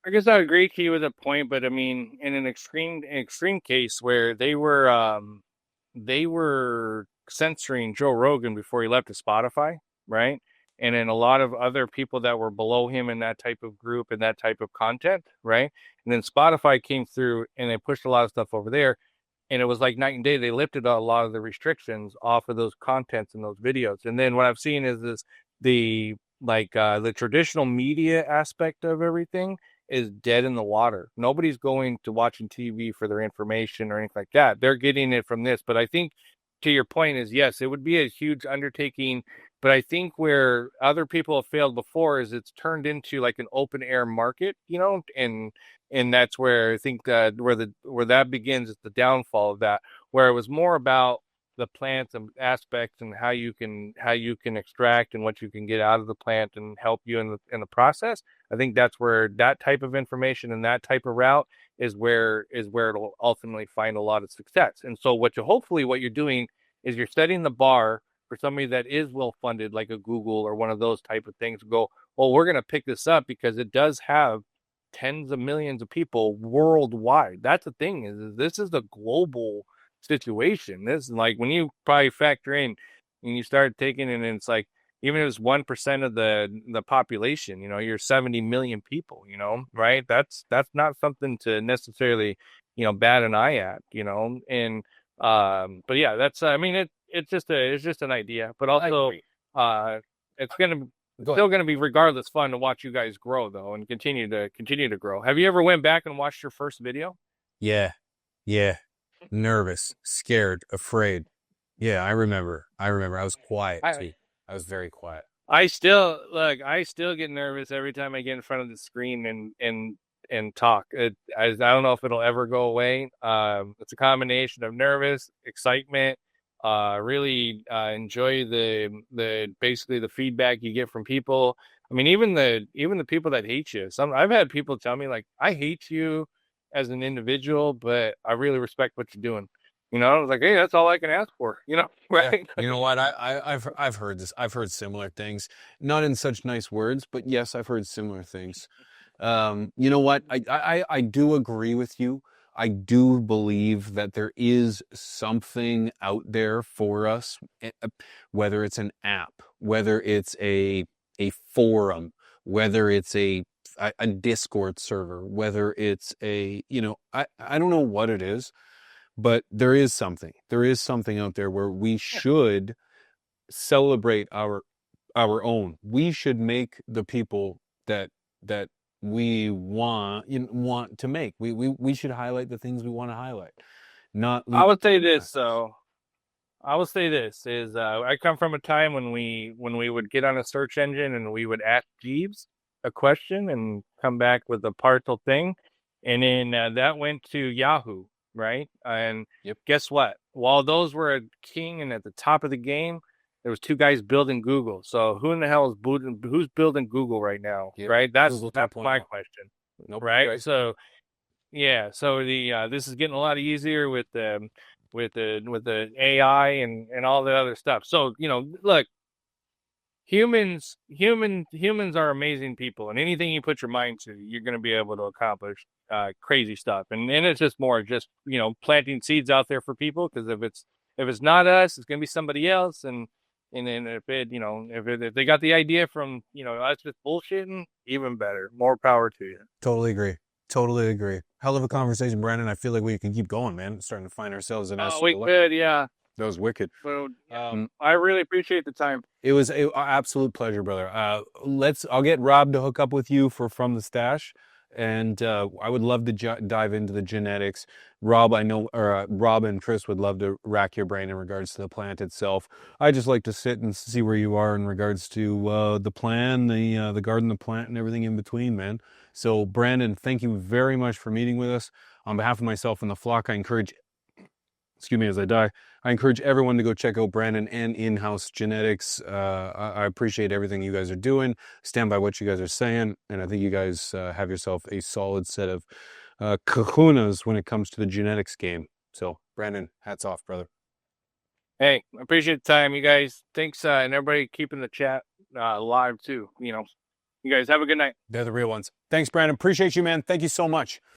I guess I agree to you with a point, but I mean, in an extreme case where they were censoring Joe Rogan before he left to Spotify, right? And then a lot of other people that were below him in that type of group and that type of content, right? And then Spotify came through and they pushed a lot of stuff over there, and it was like night and day. They lifted a lot of the restrictions off of those contents and those videos. And then what I've seen is the traditional media aspect of everything is dead in the water. Nobody's going to watching TV for their information or anything like that. They're getting it from this. But I think to your point is, yes, it would be a huge undertaking. But I think where other people have failed before is it's turned into like an open air market, and that's where I think that where that begins is the downfall of that, where it was more about the plants and aspects and how you can extract and what you can get out of the plant and help you in the process. I think that's where that type of information and that type of route is where it'll ultimately find a lot of success. And so what you're doing is you're setting the bar for somebody that is well funded, like a Google or one of those type of things, go, well, we're going to pick this up because it does have tens of millions of people worldwide. That's the thing, is this is the global situation. This is like when you probably factor in and you start taking it, and it's like, even if it's 1% of the population, you're 70 million people, right? That's not something to necessarily bat an eye at, and but yeah, that's I mean it's just an idea, but also it's still gonna be regardless fun to watch you guys grow though and continue to grow. Have you ever went back and watched your first video? Yeah. Yeah. Nervous, scared, afraid. Yeah, I remember. I was quiet I too. I was very quiet. I still get nervous every time I get in front of the screen and talk. I don't know if it'll ever go away. It's a combination of nervous, excitement, really enjoy the basically the feedback you get from people. I mean, even the people that hate you. I've had people tell me like, I hate you as an individual, but I really respect what you're doing. I was like, hey, that's all I can ask for. Right? You know what? I've heard this. I've heard similar things, not in such nice words, but yes, I've heard similar things. You know what? I do agree with you. I do believe that there is something out there for us, whether it's an app, whether it's a forum, whether it's a Discord server, whether it's I don't know what it is, but there is something. There is something out there where we should celebrate our own. We should make the people that we want to make. We should highlight the things we want to highlight. Not I would say this though. I will say this is I come from a time when we would get on a search engine and we would ask Jeeves a question and come back with a partial thing, and then that went to Yahoo, right? And Yep. guess what? While those were a king and at the top of the game, there was two guys building Google. So who in the hell who's building Google right now, Yep. right? That's Google my 2.0. question, Nope. right? Right. So yeah, so the this is getting a lot easier with the AI and all the other stuff. So look, humans are amazing people, and anything you put your mind to, you're going to be able to accomplish crazy stuff. And it's just more just planting seeds out there for people, because if it's not us, it's going to be somebody else. And then if they got the idea from us just bullshitting, even better. More power to you. Totally agree. Totally agree. Hell of a conversation, Brandon. I feel like we can keep going, man. Starting to find ourselves in Oh, we could, yeah. That was wicked. But I really appreciate the time. It was an absolute pleasure, brother. I'll get Rob to hook up with you for From the Stash, and I would love to dive into the genetics. Rob, I know, or Rob and Chris would love to rack your brain in regards to the plant itself. I just like to sit and see where you are in regards to the plan, the garden, the plant, and everything in between, man. So, Brandon, thank you very much for meeting with us. On behalf of myself and the flock, I encourage as I die. I encourage everyone to go check out Branden and In-House Genetics. I appreciate everything you guys are doing. Stand by what you guys are saying. And I think you guys have yourself a solid set of kahunas when it comes to the genetics game. So, Branden, hats off, brother. Hey, I appreciate the time, you guys. Thanks, and everybody keeping the chat live too. You guys have a good night. They're the real ones. Thanks, Branden. Appreciate you, man. Thank you so much.